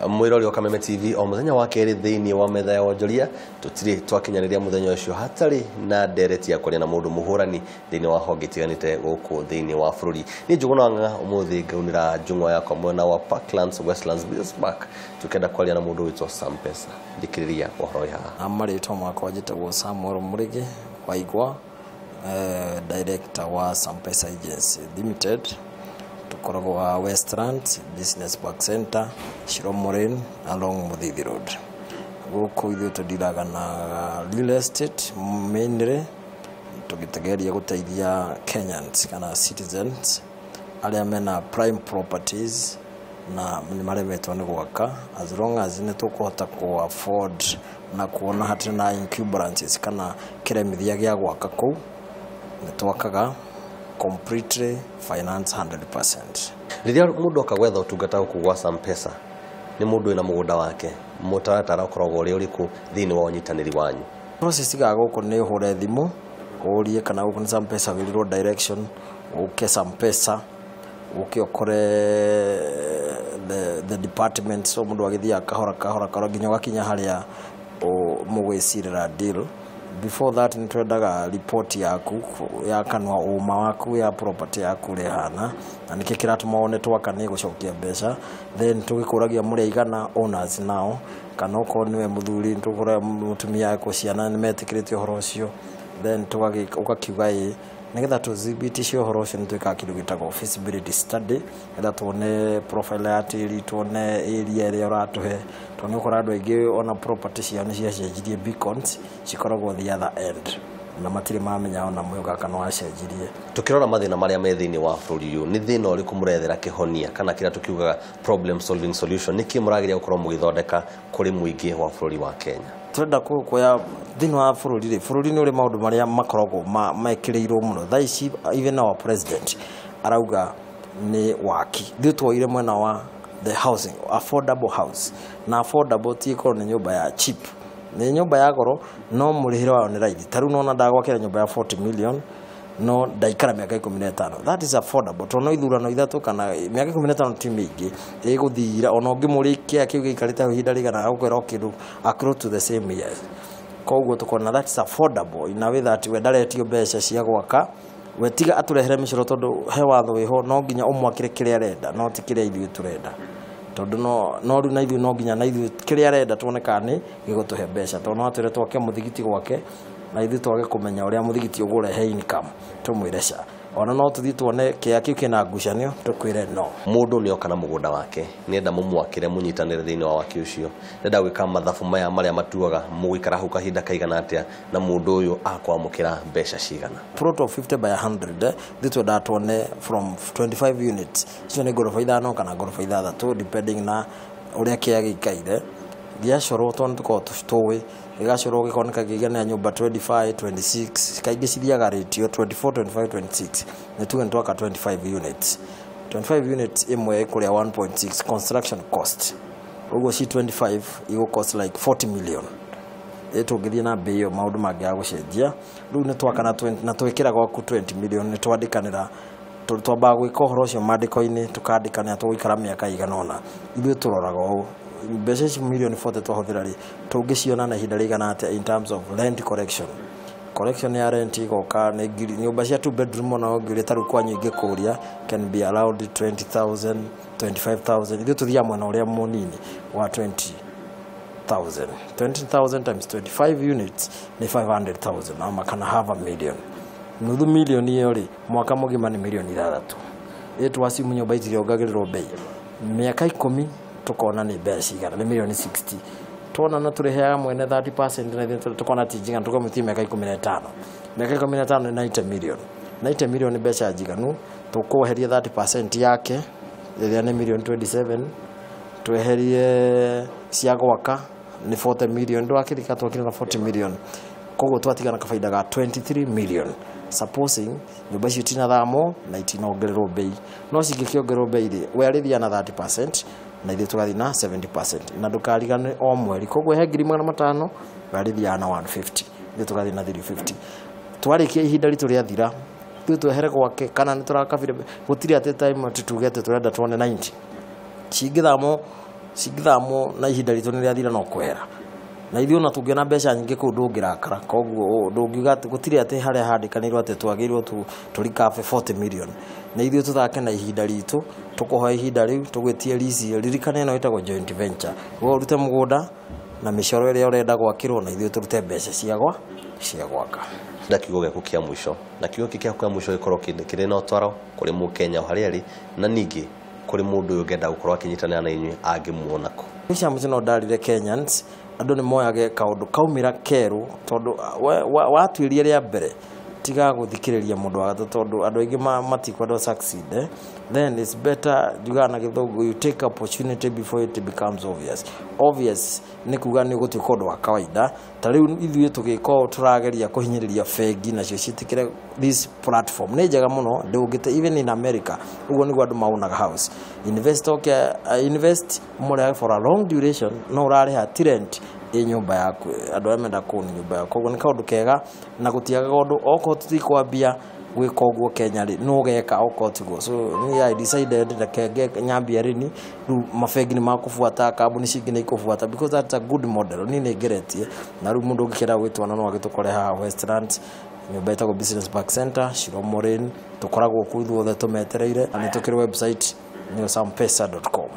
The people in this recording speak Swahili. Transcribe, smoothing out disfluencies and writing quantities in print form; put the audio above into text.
mwirori wa Kameme TV o muthenya wa keri thiini wa metha ya wonjoria tutiri twakinyaniria muthenya ucio hatari na ndereti ya kwaria na mundu muhurani thiini wa honge tiganite guku thiini wa bururi ni Njuguna Wanga umuthi ngaunira njungwa yakwa mwena wa Parklands Westlands Business Park tukenda kwaria na mundu witwa Sampesa ndikiriria uhoro ya amarito mwakwa jitagwo Samuel Murigi waigwa director wa Sampesa Agency Limited tukoragwo wa Westlands Business Park Center Shiromoren along Muthithi Road guku ithu tudiraga na real estate mainly tugitegeria guteithia Kenyans kana citizens aria mena prime properties na maremetwo ni gwaka as long as ni tukuhota ku afford na kuona hatina na incumbrances kana kiremithia gya gwaka ku ni twakaga completely finance 100%. Riria mundu akagwetha utungata ukugwa Sampesa ni mundu ina mugunda wake mutaratara ukoragwo uri uriku thiini wa unyitaniri wanyu process ga guko ni hure thimu urie kana uko Sampesa wirirwo direction uke Sampesa uke okore the department so mundu agithia kahora nginya gakinya haria mugwicirira deal. Before that nitwendaga report yaku ya kanwa uma waku ya property yaku rehana na niki kiratuma one twaka ni gucokia mbeca then tugikuragia muri igana owners nao kana uko niwe muthuri tugura mutumia yako ciana ni metikirite horo ucio then ukakiuga nigetha tuzibitishe horo ucio nitwika kindu gitagwo feasibility study ngetha tuone profile ya tiri tuone area ria uratuhe tuone ukora andu aingi ona property cia ni ciacenjirie beacons cikoragwo the other end na matire mamenya ona mwiga kana wacenjirie tukirora mathina maria me thiini wa bururi uyu ni thina uriku murethera kihonia kana kira tukiugaga problem solving solution niki muragiria gukorwo mugithondeka kuri muingi wa bururi wa Kenya turenda kuya thini wa bururi ni uri maundu maria makoragwo maikiriirwo muno thaici even our president arauga ni waki thiu twoire mwena wa the housing affordable house na affordable tiko ni nyumba ya cheap ni nyumba ya goro no murihira wa ni raithi taru nona ndagwakira nyumba ya 40 million no daikara miaka 15 that is affordable tono ithurano ithatu kana miaka 15 ti mingi iguthira ona ngimurikia kiuga ikarita hinda rigana gukwera kindu across to the same years koguo tukona that is affordable in a way that we daretio mbeca cia gwaka wetiga aturehere micoro tondu he watho wiho no nginya umwakire kiria renda no ti kiria ithu turenda tondu no ru na ithu no nginya na ithu kiria renda tuone kani gigutuhe mbeca tondu atwire twake muthigiti gwake na ithu twage kumenya uria muthigiti ugurehe income tumwireca ona no tuthi tuone kia kiu kina ngucanio tukwire no mundu ni okana mugunda wake nienda mumwakire munyitanire thiini wa waki ucio nenda gwika mathabu maya maria matuaga mugikara hu kahinda kaigana atia na mundu uyu akwamukira mbeca cigana plot of 50 by 100 thitwe datone from 25 units cio ni gorofa ithano kana gorofa ithathatu depending na uria kia gikaire giacoro tondu tuko tustowe igacoro gikoneka gigana nyumba 25 26 kaingi cithiaga ratio 24 25 26 netuge ntwaka 25 units 25 units imwe kuria 1.6 construction cost ugo ci 25 igo cost like 40 million etugithia na bei maundu mangia gucenjia riu ne twaka na 20 na twikira gwaku 20 million ne twandikanira twamba gwika horo cio mandiko-ini tukandikanira tugikara miaka iganona ithu turoraga u mbeca ci million 40 twahuthira ri tungiciona na ihinda rigana atia in terms of rent collection ya rent igoka ni nyumba cia 2 bedroom na ngiri taru kwa nyingi kuria can be around 20,000 25,000 ithu tuthia mwana uria munini wa 20,000 times 25 units ni 500,000 ama kana half a million nuthu million iyo ri mwaka mugima ni million 6 etu wasi nyumba itiri ongagirirwo bei miaka 10 tukona ni mbeca cigana ni million 60 tuona na tureheaga mwene 30% na tukona tijinga tukamutia miaka 15 miaka 15 ni 90 million mbeca njiganu tukuheria 30% yake iria ni million 27 tweherie cia gwaka ni 40 million ndwakirika twakira na 40 million koguo twatigana kafaida ga 23 million supposing nyumba icio tina thamo na itinongererwo bei no cingikiongererwo bei ri werithia na 30% na ithu tugathi na 70% na ndukarigane o mweri koguo he 1500 werithia na 150 ithu tugathi na 350 twarikia ihinda ritu ria thira ithu twehere gwake kana ni turakabire gutiri ate time atitugete turenda tuone 90 cingithamo cingithamwo na ihinda ritũ nĩ rĩathira no kwehera na ithuĩ ona tũngĩona mbeca nyingĩ kũu ndũngĩrakara koguo ndũngiuga atĩ gũtirĩ atĩ harĩa handĩkanĩirwo atĩ twagĩrĩirwo tũrikabe 40 million na ithuĩ tũthake na ihinda ritũ tũkũhoya ihinda rĩu tũgwĩtie lease ririkane ĩno ĩtagwo joint venture ũguo ũrute mũgũnda na mĩcoro ĩrĩa ũrenda gwakĩrwo na ithuĩ tũrute mbeca cia gwaka. Kiugo gĩaku kĩa mũico na kiugo gĩaku kĩa mũico gĩkorwo kĩrĩ na ũtwaro kũrĩ mũkenya harĩa arĩ na ningĩ kũrĩ mũndũ ũyũ ũngĩenda gũkorwo akĩnyitanĩra na inyuĩ angĩmuona kũ. Nisha mũcino ndarire Kenyans andũ nĩ moyage kaũndũ kaumĩra kerũ tondũ watuĩria rĩa mbere tiga gũthikĩrĩria mũndũ wa gatatũ tondũ andũ aingĩ matikwenda succeed then it's better jugana gĩthũngũ you take opportunity before it becomes obvious nĩ kuga nĩ gũtuĩka ũndũ wa kawaida ta rĩu ithuĩ tũgĩkorwo tũrageria kũhinyĩrĩria bengi nacio ciĩtĩkĩre this platform nĩ njega mũno ndũngĩte even in America ũguo nĩguo andũ maunaga house invest more for a long duration no ũrarĩha rent nyumba yaku andũ arĩa menda kũni nyumba yaku koguo nĩ kaũndũ kega na gũtiaga ũndũ okorwo tutikwambia gwĩka ũguo Kenya rĩ no geka okorwo tiguo so I decided that nyambia rĩni rĩu mabengi nĩ makũbuata kambuni cingĩ nĩ ikũbuata because that's a good model nĩ ngeretie na rĩu mũndũ ũngĩkĩra gwĩtwana no agĩtũkore haha Westlands nyumba ĩtagwo Business Park Center Shiromorin tũkoragwo kũu ithuothe tũmetereire na nĩ tũkĩrĩ website nĩ sampesa.com.